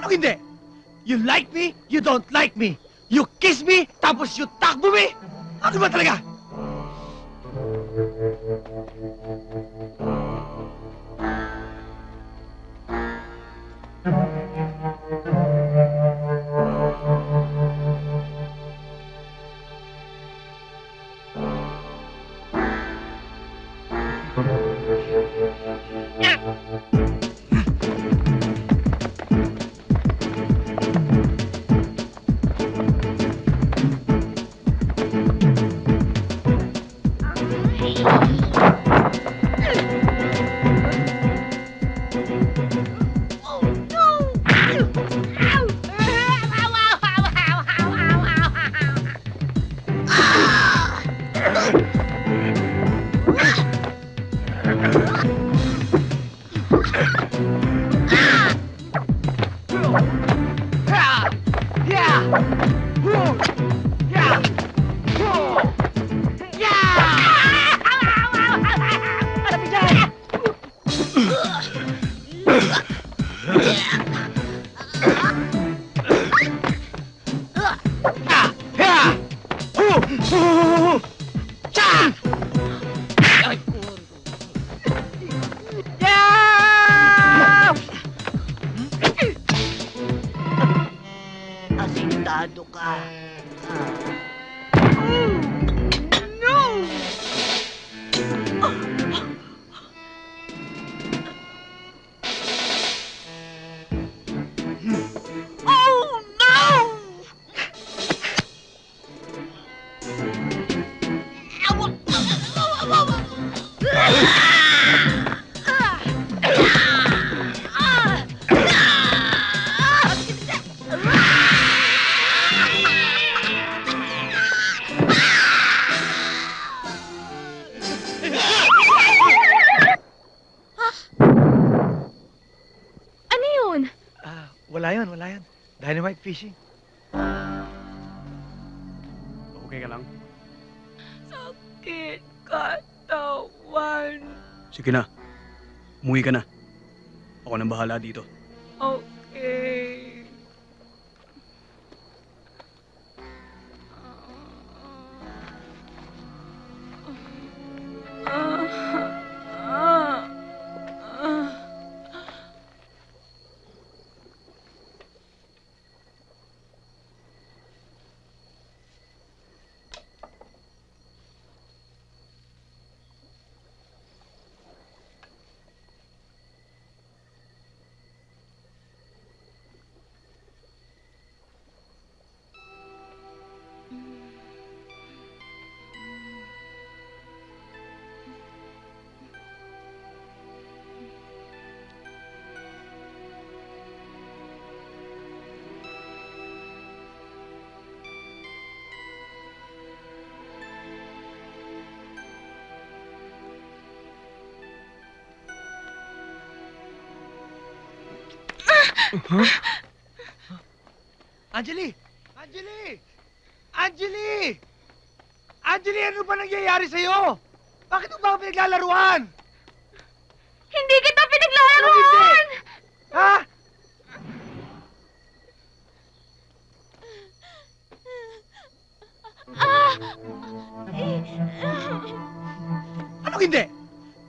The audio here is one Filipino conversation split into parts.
Anong hindi? You like me, you don't like me. You kiss me, tapos you takbo me? Ano ba talaga? Asintado ka. Wala yun. Dynamite fishing. Okay ka lang? Sakit katawan. Sige na. Umuwi ka na. Ako nang bahala dito. Okay. Huh? Anjali! Anjali! Anjali! Anjali, ano ba nangyayari sa'yo? Bakit mo ba ako pinaglalaruan? Hindi kita pinaglalaruan! Ha? Anong hindi?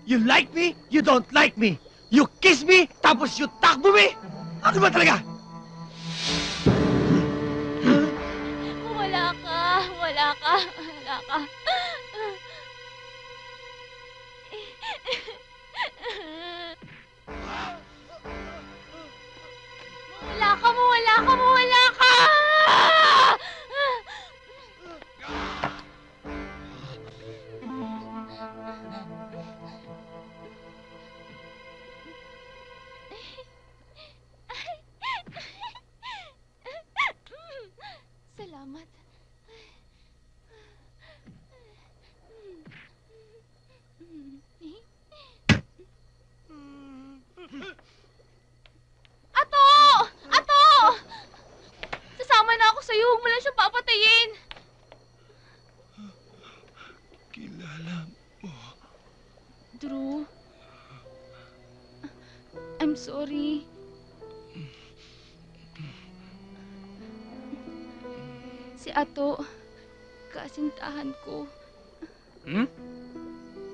You like me, you don't like me. You kiss me, tapos you takbo me? Ano ba talaga? Wala ka. Mawala ka! Salamat. Ato! Sasama na ako sa'yo. Huwag mo lang siyang papatayin. Kilala mo. Drew. I'm sorry. Si Ato, kasintahan ko. Hmm?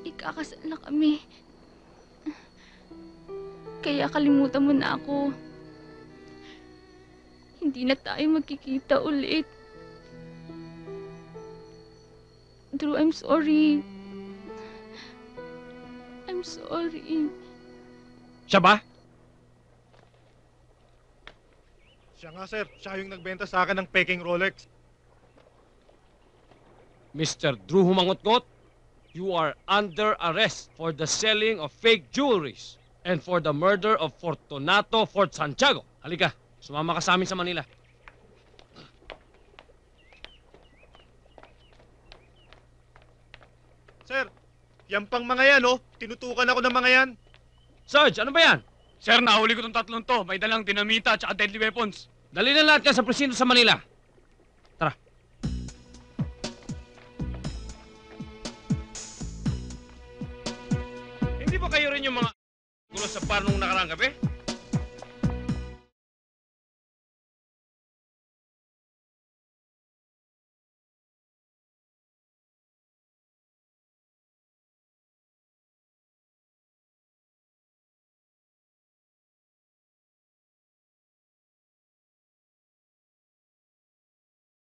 Ikakasal na kami. Kaya kalimutan mo na ako. Hindi na tayo magkikita ulit. Drew, I'm sorry. I'm sorry. Siya ba? Siya nga, sir. Siya yung nagbenta sa akin ng peking Rolex. Mr. Drew Humangot-ngot, you are under arrest for the selling of fake jewelries and for the murder of Fortunato Fort Santiago. Halika, sumama ka sa amin sa Manila. Sir, yan pang mga yan, oh. Tinutukan ako ng mga yan. Sarge, ano ba yan? Sir, nahuli ko tong tatlong to. May dalang dinamita at deadly weapons. Dali na lahat yan sa presinto sa Manila. Tara. Hindi ba kayo rin yung mga gulo sa bar nung nakaraang gabi?